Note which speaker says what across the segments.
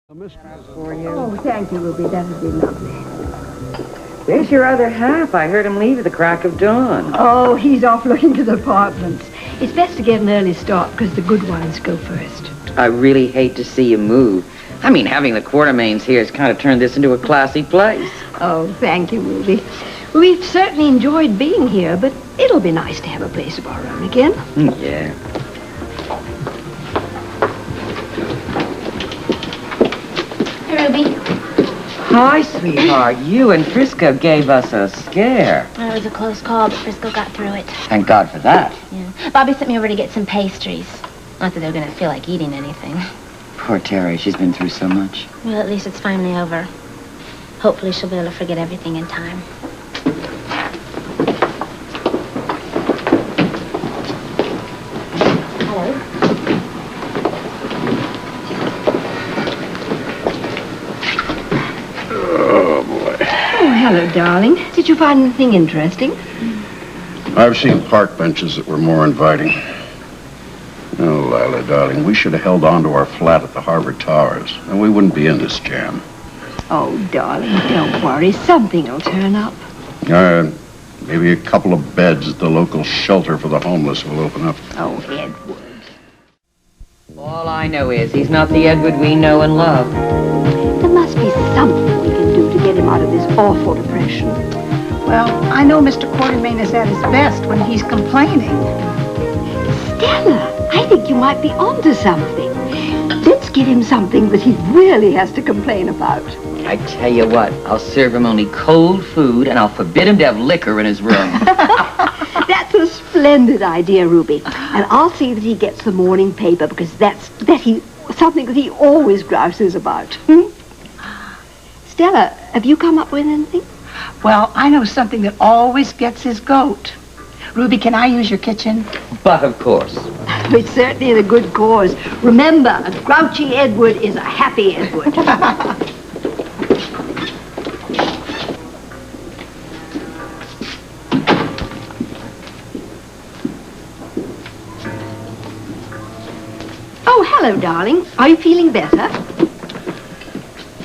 Speaker 1: For you.
Speaker 2: Oh, thank you, Ruby. That would be lovely.
Speaker 1: There's your other half. I heard him leave at the crack of dawn.
Speaker 2: Oh, he's off looking to the apartments. It's best to get an early start because the good ones go first.
Speaker 1: I really hate to see you move. I mean, having the Quartermaines here has kind of turned this into a classy place.
Speaker 2: Oh, thank you, Ruby. We've certainly enjoyed being here, but it'll be nice to have a place of our own again.
Speaker 1: Yeah.
Speaker 3: Ruby.
Speaker 1: Hi, sweetheart. You and Frisco gave us a scare.
Speaker 3: It was a close call, but Frisco got through it.
Speaker 1: Thank God for that.
Speaker 3: Yeah. Bobby sent me over to get some pastries. Not that they're going to feel like eating anything.
Speaker 1: Poor Terry. She's been through so much.
Speaker 3: Well, at least it's finally over. Hopefully she'll be able to forget everything in time. Hello.
Speaker 4: Oh, boy.
Speaker 2: Oh, hello, darling. Did you find anything interesting?
Speaker 4: I've seen park benches that were more inviting. Oh, Lila, darling, we should have held on to our flat at the Harbor Towers, and we wouldn't be in this jam.
Speaker 2: Oh, darling, don't worry. Something will turn up.
Speaker 4: Maybe a couple of beds at the local shelter for the homeless will open up.
Speaker 2: Oh, Edward.
Speaker 1: All I know is he's not the Edward we know and love.
Speaker 2: There must be something we can do to get him out of this awful depression.
Speaker 5: Well, I know Mr. Quartermaine is at his best when he's complaining.
Speaker 2: Stella, I think you might be onto something. Let's give him something that he really has to complain about.
Speaker 1: I tell you what, I'll serve him only cold food, and I'll forbid him to have liquor in his room.
Speaker 2: That's a splendid idea, Ruby. And I'll see that he gets the morning paper, because that's something that he always grouses about. Stella, have you come up with anything?
Speaker 5: Well, I know something that always gets his goat. Ruby, can I use your kitchen?
Speaker 1: But of course.
Speaker 2: It's certainly a good cause. Remember, a grouchy Edward is a happy Edward. Oh, hello, darling. Are you feeling better?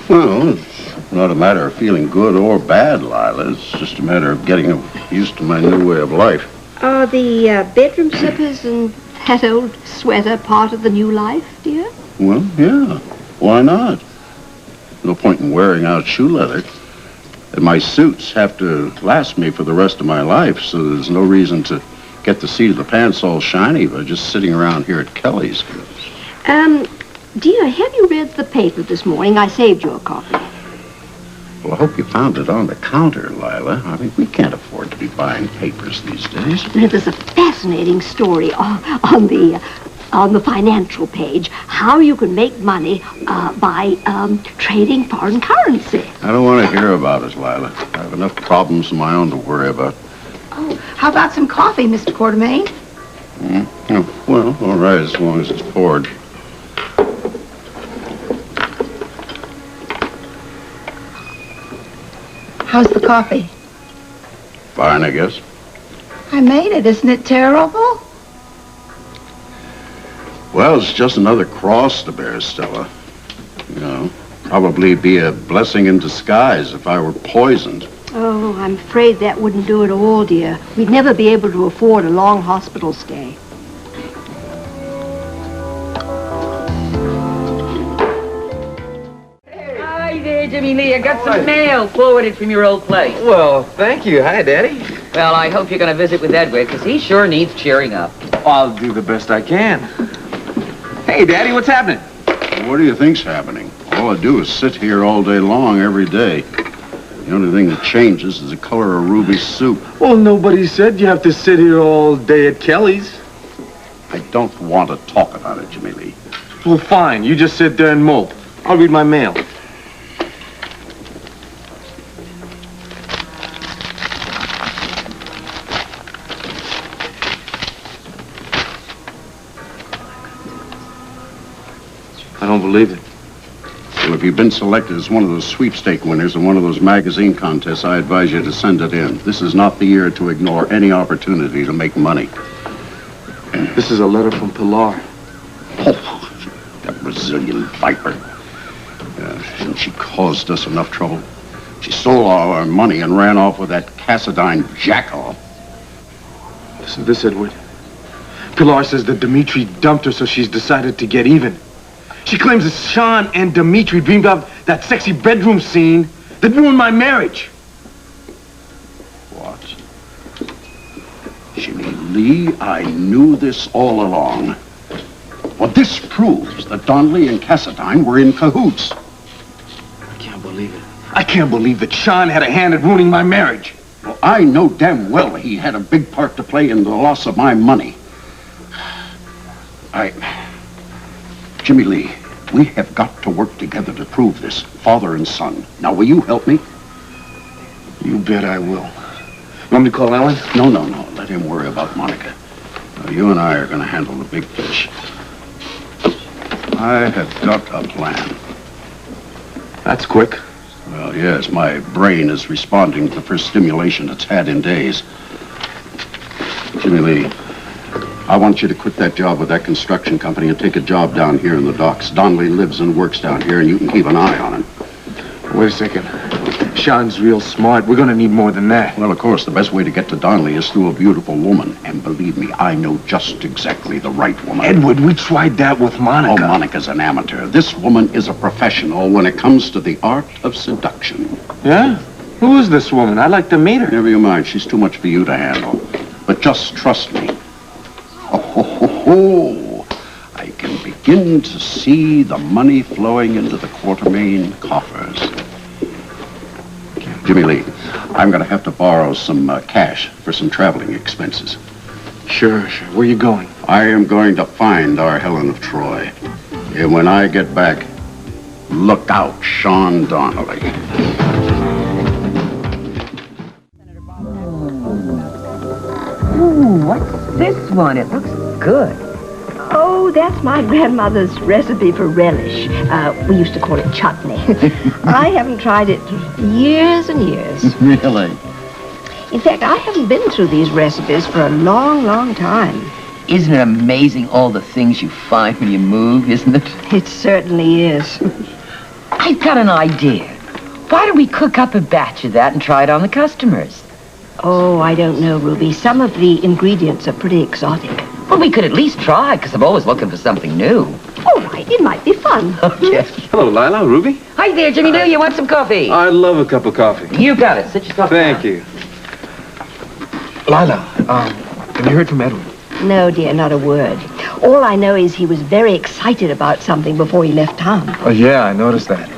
Speaker 4: Well, it's not a matter of feeling good or bad, Lila. It's just a matter of getting used to my new way of life.
Speaker 2: Are the bedroom slippers and that old sweater part of the new life, dear?
Speaker 4: Well, yeah. Why not? No point in wearing out shoe leather. And my suits have to last me for the rest of my life, so there's no reason to get the seat of the pants all shiny by just sitting around here at Kelly's.
Speaker 2: Dear, have you read the paper this morning? I saved you a copy.
Speaker 4: Well, I hope you found it on the counter, Lila. I mean, we can't afford to be buying papers these days.
Speaker 2: There's a fascinating story on the financial page, how you can make money by trading foreign currency.
Speaker 4: I don't want to hear about it, Lila. I have enough problems of my own to worry about.
Speaker 5: Oh, how about some coffee, Mr. Quartermaine?
Speaker 4: Oh, well, all right, as long as it's poured.
Speaker 5: How's the coffee?
Speaker 4: Fine, I guess.
Speaker 5: I made it. Isn't it terrible?
Speaker 4: Well, it's just another cross to bear, Stella. You know, probably be a blessing in disguise if I were poisoned.
Speaker 2: Oh, I'm afraid that wouldn't do at all, dear. We'd never be able to afford a long hospital stay.
Speaker 1: Hi there, Jimmy Lee. I got some mail forwarded from your old place.
Speaker 6: Well, thank you. Hi, Daddy.
Speaker 1: Well, I hope you're going to visit with Edward, because he sure needs cheering up.
Speaker 6: I'll do the best I can. Hey, Daddy, what's happening?
Speaker 4: What do you think's happening? All I do is sit here all day long, every day. The only thing that changes is the color of Ruby's soup.
Speaker 6: Well, nobody said you have to sit here all day at Kelly's.
Speaker 4: I don't want to talk about it, Jimmy Lee.
Speaker 6: Well, fine. You just sit there and mope. I'll read my mail. I don't believe it.
Speaker 4: Well, if you've been selected as one of those sweepstake winners in one of those magazine contests, I advise you to send it in. This is not the year to ignore any opportunity to make money.
Speaker 6: This is a letter from Pilar.
Speaker 4: Oh, that Brazilian viper. And she caused us enough trouble. She stole all our money and ran off with that Cassadine jackal.
Speaker 6: Listen to this, Edward. Pilar says that Dmitri dumped her, so she's decided to get even. She claims that Sean and Dmitri dreamed up that sexy bedroom scene that ruined my marriage.
Speaker 4: What? Jimmy Lee, I knew this all along. Well, this proves that Donnelly and Cassadine were in cahoots.
Speaker 6: I can't believe it. I can't believe that Sean had a hand in ruining my marriage.
Speaker 4: Well, I know damn well he had a big part to play in the loss of my money. Jimmy Lee, we have got to work together to prove this, father and son. Now, will you help me?
Speaker 6: You bet I will. Want me to call Ellen?
Speaker 4: No. Let him worry about Monica. You and I are going to handle the big fish. I have got a plan.
Speaker 6: That's quick.
Speaker 4: Well, yes, my brain is responding to the first stimulation it's had in days. Jimmy Lee, I want you to quit that job with that construction company and take a job down here in the docks. Donnelly lives and works down here, and you can keep an eye on him.
Speaker 6: Wait a second. Sean's real smart. We're gonna need more than that.
Speaker 4: Well, of course, the best way to get to Donnelly is through a beautiful woman. And believe me, I know just exactly the right woman.
Speaker 6: Edward, we tried that with Monica.
Speaker 4: Oh, Monica's an amateur. This woman is a professional when it comes to the art of seduction.
Speaker 6: Yeah? Who is this woman? I'd like to meet her.
Speaker 4: Never you mind. She's too much for you to handle. But just trust me. Oh, I can begin to see the money flowing into the Quartermaine coffers. Jimmy Lee, I'm going to have to borrow some cash for some traveling expenses.
Speaker 6: Sure. Where are you going?
Speaker 4: I am going to find our Helen of Troy. And when I get back, look out, Sean Donnelly.
Speaker 1: Ooh, what's this one? It looks good.
Speaker 2: Oh, that's my grandmother's recipe for relish. We used to call it chutney. I haven't tried it for years and years.
Speaker 1: Really?
Speaker 2: In fact, I haven't been through these recipes for a long, long time.
Speaker 1: Isn't it amazing all the things you find when you move, isn't it?
Speaker 2: It certainly is.
Speaker 1: I've got an idea. Why don't we cook up a batch of that and try it on the customers?
Speaker 2: Oh, I don't know, Ruby. Some of the ingredients are pretty exotic.
Speaker 1: Well, we could at least try, because I'm always looking for something new.
Speaker 2: All right, it might be fun.
Speaker 1: Okay.
Speaker 6: Hello, Lila, Ruby.
Speaker 1: Hi there, Jimmy Lou. You want some coffee?
Speaker 6: I'd love a cup of coffee.
Speaker 1: You got it. Sit yourself down.
Speaker 6: Thank you. Lila, have you heard from Edward?
Speaker 2: No, dear, not a word. All I know is he was very excited about something before he left town.
Speaker 6: Oh, yeah, I noticed that.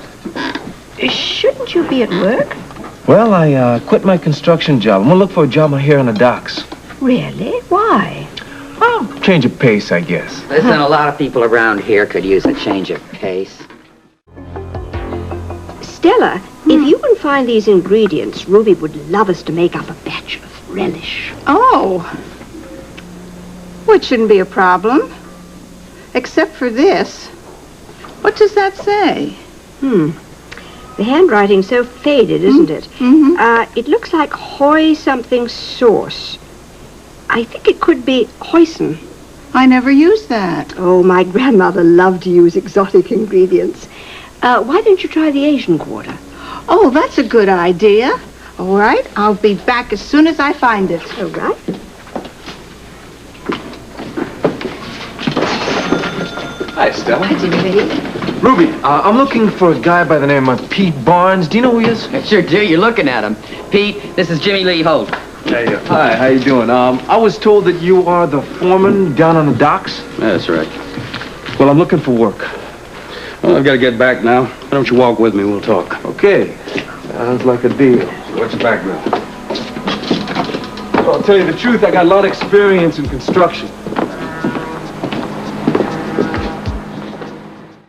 Speaker 2: Shouldn't you be at work?
Speaker 6: Well, I quit my construction job. I'm gonna look for a job here on the docks.
Speaker 2: Really? Why?
Speaker 6: Well, change of pace, I guess.
Speaker 1: Listen, a lot of people around here could use a change of pace.
Speaker 2: Stella, if you can find these ingredients, Ruby would love us to make up a batch of relish.
Speaker 5: Oh. Which shouldn't be a problem. Except for this. What does that say?
Speaker 2: The handwriting's so faded, isn't it? It looks like hoi something sauce. I think it could be hoisin.
Speaker 5: I never used that.
Speaker 2: Oh, my grandmother loved to use exotic ingredients. Why don't you try the Asian quarter?
Speaker 5: Oh, that's a good idea. All right, I'll be back as soon as I find it.
Speaker 2: All right.
Speaker 6: Hi, Stella.
Speaker 2: Hi, Jimmy.
Speaker 6: Ruby, I'm looking for a guy by the name of Pete Barnes. Do you know who he is?
Speaker 1: I sure do. You're looking at him. Pete, this is Jimmy Lee Holt.
Speaker 6: Hi, how you doing? I was told that you are the foreman down on the docks.
Speaker 4: That's right.
Speaker 6: Well, I'm looking for work.
Speaker 4: Well, I've got to get back now. Why don't you walk with me? We'll talk.
Speaker 6: Okay. Sounds like a deal.
Speaker 4: What's your background?
Speaker 6: Well, I'll tell you the truth, I got a lot of experience in construction.